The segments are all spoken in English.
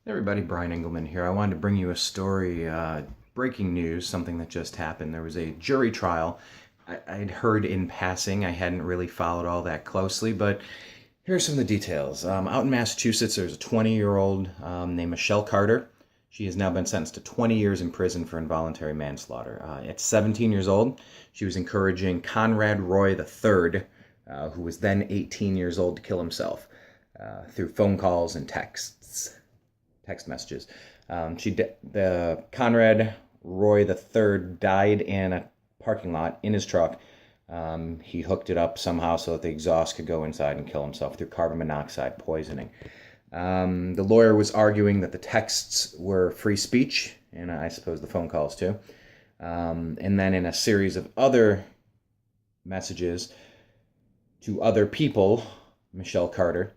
Hey everybody, Brian Engelman here. I wanted to bring you a story, breaking news, something that just happened. There was a jury trial. I'd heard in passing. I hadn't really followed all that closely, but here's some of the details. Out in Massachusetts, there's a 20-year-old named Michelle Carter. She has now been sentenced to 20 years in prison for involuntary manslaughter. At 17 years old, she was encouraging Conrad Roy III, who was then 18 years old, to kill himself through phone calls and text messages. The Conrad Roy III died in a parking lot in his truck. He hooked it up somehow so that the exhaust could go inside and kill himself through carbon monoxide poisoning. The lawyer was arguing that the texts were free speech, and I suppose the phone calls too. And then in a series of other messages to other people, Michelle Carter,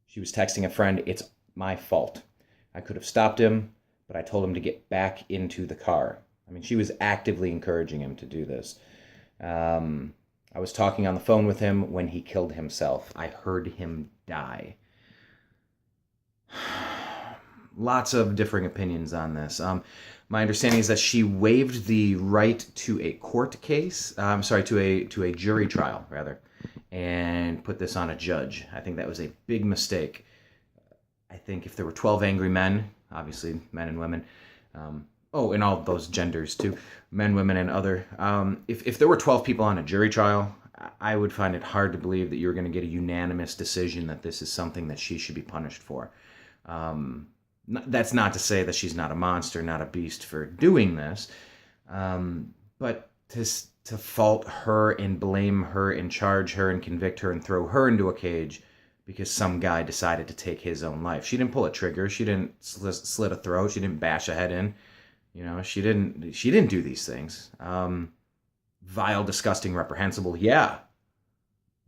she was texting a friend, "It's my fault. I could have stopped him, but I told him to get back into the car." I mean, she was actively encouraging him to do this. I was talking on the phone with him when he killed himself. I heard him die. Lots of differing opinions on this. My understanding is that she waived the right to a court case. To a jury trial rather, and put this on a judge. I think that was a big mistake. I think if there were 12 angry men, obviously men and women, and all those genders too, men, women, and other, if there were 12 people on a jury trial, I would find it hard to believe that you were going to get a unanimous decision that this is something that she should be punished for. That's not to say that she's not a monster, not a beast for doing this, but to fault her and blame her and charge her and convict her and throw her into a cage because some guy decided to take his own life. She didn't pull a trigger. She didn't slit a throat. She didn't bash a head in. She didn't do these things. Vile, disgusting, reprehensible. Yeah.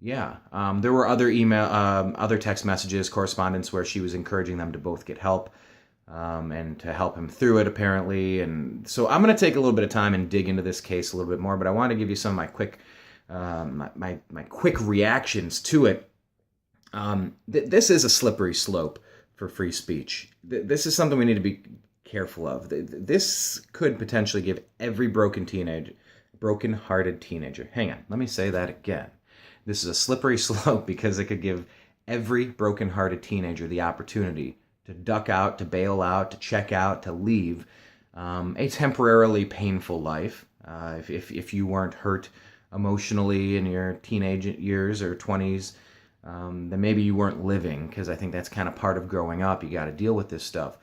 There were other text messages, correspondence where she was encouraging them to both get help, and to help him through it, apparently. And so I'm going to take a little bit of time and dig into this case a little bit more, but I want to give you some of my quick, my quick reactions to it. This is a slippery slope for free speech. This is something we need to be careful of. This could potentially give every broken-hearted teenager. Hang on, let me say that again. This is a slippery slope because it could give every broken-hearted teenager the opportunity to duck out, to bail out, to check out, to leave a temporarily painful life. If you weren't hurt emotionally in your teenage years or 20s, then maybe you weren't living, because I think that's kind of part of growing up. You got to deal with this stuff.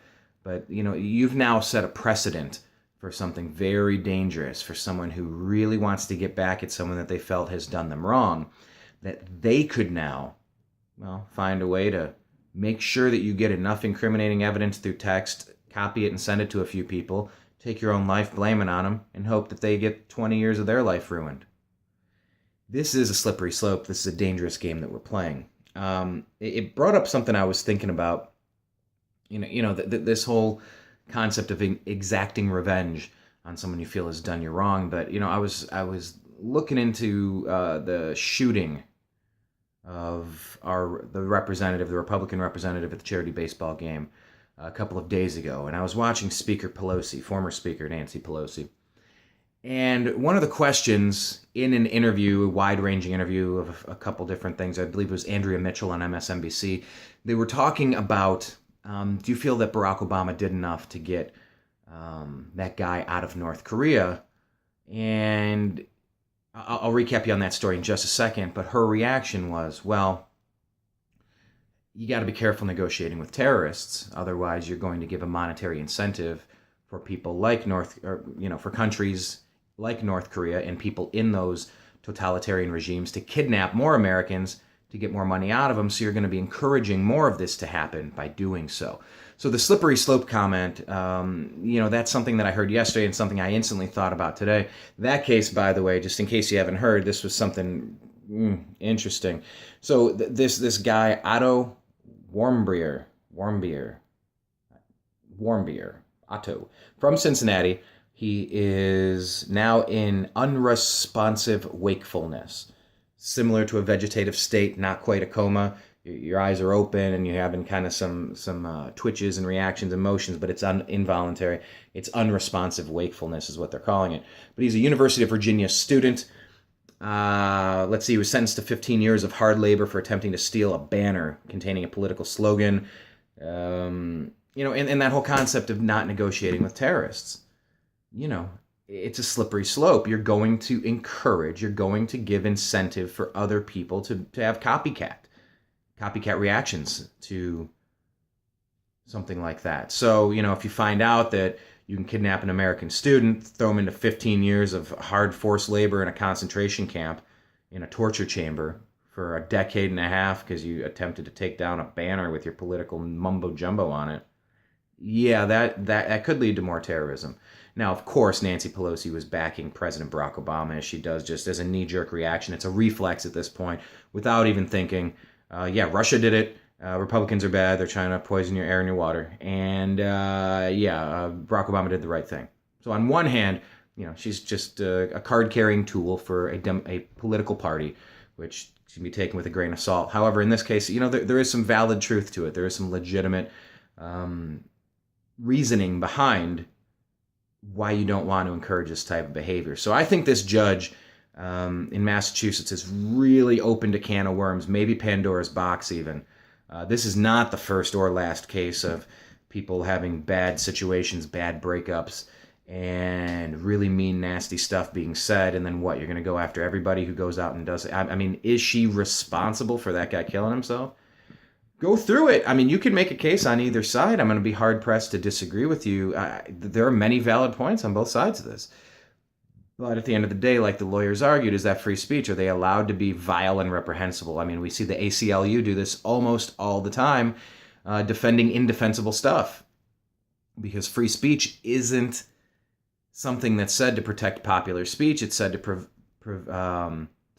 But, you've now set a precedent for something very dangerous for someone who really wants to get back at someone that they felt has done them wrong, that they could now, find a way to make sure that you get enough incriminating evidence through text, copy it and send it to a few people, take your own life, blame it on them, and hope that they get 20 years of their life ruined. This is a slippery slope. This is a dangerous game that we're playing. It brought up something I was thinking about. This whole concept of exacting revenge on someone you feel has done you wrong. But I was looking into the shooting of the Republican representative at the charity baseball game a couple of days ago, and I was watching Speaker Pelosi, former Speaker Nancy Pelosi. And one of the questions in an interview, a wide-ranging interview of a couple different things, I believe it was Andrea Mitchell on MSNBC, they were talking about, do you feel that Barack Obama did enough to get that guy out of North Korea? And I'll recap you on that story in just a second, but her reaction was, well, you got to be careful negotiating with terrorists, otherwise you're going to give a monetary incentive for people like for countries like North Korea and people in those totalitarian regimes to kidnap more Americans to get more money out of them. So you're going to be encouraging more of this to happen by doing so. So the slippery slope comment, that's something that I heard yesterday and something I instantly thought about today. That case, by the way, just in case you haven't heard, this was something interesting. So this guy, Otto Warmbier, Otto, from Cincinnati. He is now in unresponsive wakefulness, similar to a vegetative state, not quite a coma. your eyes are open and you're having kind of some twitches and reactions, emotions, but it's involuntary. It's unresponsive wakefulness is what they're calling it. But he's a University of Virginia student. Let's see, he was sentenced to 15 years of hard labor for attempting to steal a banner containing a political slogan. And that whole concept of not negotiating with terrorists. It's a slippery slope. You're going to encourage, you're going to give incentive for other people to have copycat reactions to something like that. So, if you find out that you can kidnap an American student, throw him into 15 years of hard forced labor in a concentration camp, in a torture chamber for a decade and a half because you attempted to take down a banner with your political mumbo jumbo on it, yeah, that could lead to more terrorism. Now, of course, Nancy Pelosi was backing President Barack Obama, as she does just as a knee-jerk reaction. It's a reflex at this point, without even thinking. Russia did it. Republicans are bad. They're trying to poison your air and your water. And Barack Obama did the right thing. So on one hand, she's just a card-carrying tool for a political party, which can be taken with a grain of salt. However, in this case, there is some valid truth to it. There is some legitimate reasoning behind why you don't want to encourage this type of behavior. So I think this judge in Massachusetts has really opened a can of worms, maybe Pandora's box even. This is not the first or last case of people having bad situations, bad breakups, and really mean, nasty stuff being said, and then what? You're going to go after everybody who goes out and does it? I mean, is she responsible for that guy killing himself? Go through it. I mean, you can make a case on either side. I'm going to be hard-pressed to disagree with you. There are many valid points on both sides of this. But at the end of the day, like the lawyers argued, is that free speech? Are they allowed to be vile and reprehensible? I mean, we see the ACLU do this almost all the time, defending indefensible stuff. Because free speech isn't something that's said to protect popular speech. It's said to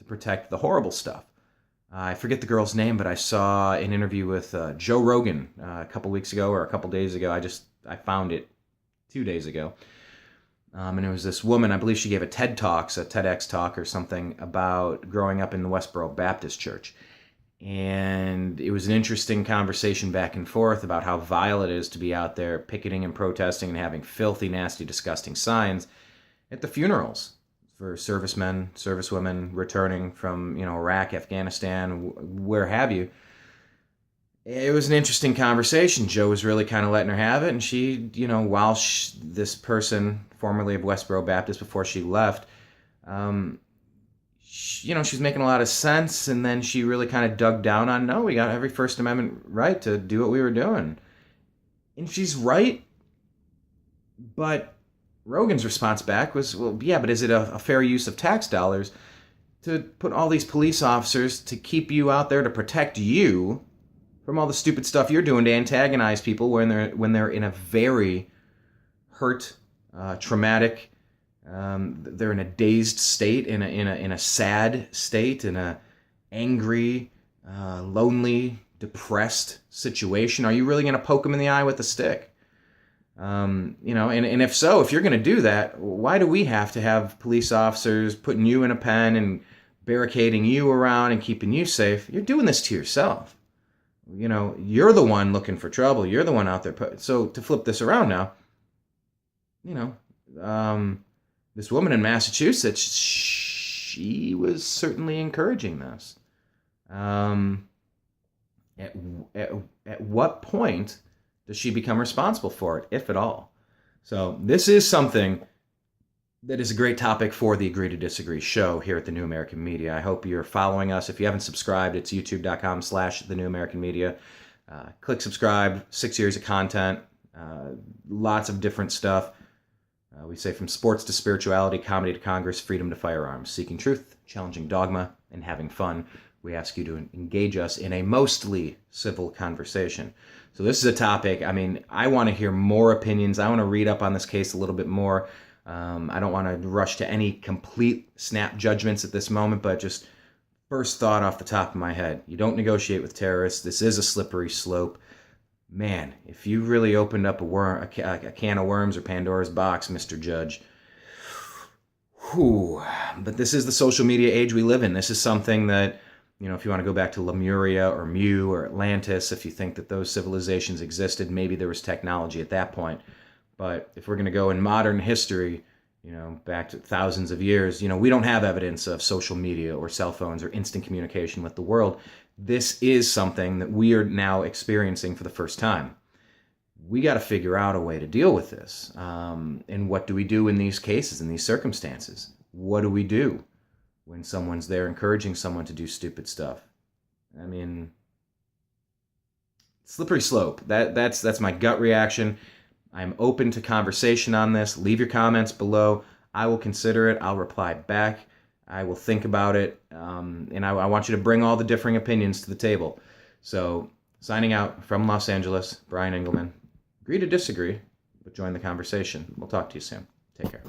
protect the horrible stuff. I forget the girl's name, but I saw an interview with Joe Rogan a couple weeks ago or a couple days ago. I found it 2 days ago. And it was this woman, I believe she gave a TEDx talk or something about growing up in the Westboro Baptist Church. And it was an interesting conversation back and forth about how vile it is to be out there picketing and protesting and having filthy, nasty, disgusting signs at the funerals for servicemen, servicewomen returning from, Iraq, Afghanistan, where have you. It was an interesting conversation. Joe was really kind of letting her have it, and she, while this person, formerly of Westboro Baptist, before she left, she's making a lot of sense, and then she really kind of dug down on, no, we got every First Amendment right to do what we were doing. And she's right, but Rogan's response back was, well, yeah, but is it a fair use of tax dollars to put all these police officers to keep you out there to protect you from all the stupid stuff you're doing to antagonize people when they're in a very hurt, traumatic, they're in a dazed state, in a sad state, in a angry, lonely, depressed situation? Are you really going to poke them in the eye with a stick? And if so, if you're going to do that, why do we have to have police officers putting you in a pen and barricading you around and keeping you safe? You're doing this to yourself. You're the one looking for trouble. You're the one out there. So to flip this around now, this woman in Massachusetts, she was certainly encouraging this. At what point does she become responsible for it, if at all? So this is something that is a great topic for the Agree to Disagree show here at the New American Media. I hope you're following us. If you haven't subscribed, it's youtube.com/the New American Media. Click subscribe, 6 years of content, lots of different stuff. We say from sports to spirituality, comedy to Congress, freedom to firearms, seeking truth, challenging dogma, and having fun. We ask you to engage us in a mostly civil conversation. So this is a topic, I want to hear more opinions. I want to read up on this case a little bit more. I don't want to rush to any complete snap judgments at this moment, but just first thought off the top of my head. You don't negotiate with terrorists. This is a slippery slope. Man, if you really opened up a can of worms or Pandora's box, Mr. Judge. Whew. But this is the social media age we live in. This is something that if you want to go back to Lemuria or Mu or Atlantis, if you think that those civilizations existed, maybe there was technology at that point. But if we're going to go in modern history, back to thousands of years, we don't have evidence of social media or cell phones or instant communication with the world. This is something that we are now experiencing for the first time. We got to figure out a way to deal with this. And what do we do in these cases, in these circumstances? What do we do when someone's there encouraging someone to do stupid stuff? I mean, slippery slope. That's my gut reaction. I'm open to conversation on this. Leave your comments below. I will consider it. I'll reply back. I will think about it. And I want you to bring all the differing opinions to the table. So, signing out from Los Angeles, Brian Engelman. Agree to disagree, but join the conversation. We'll talk to you soon. Take care.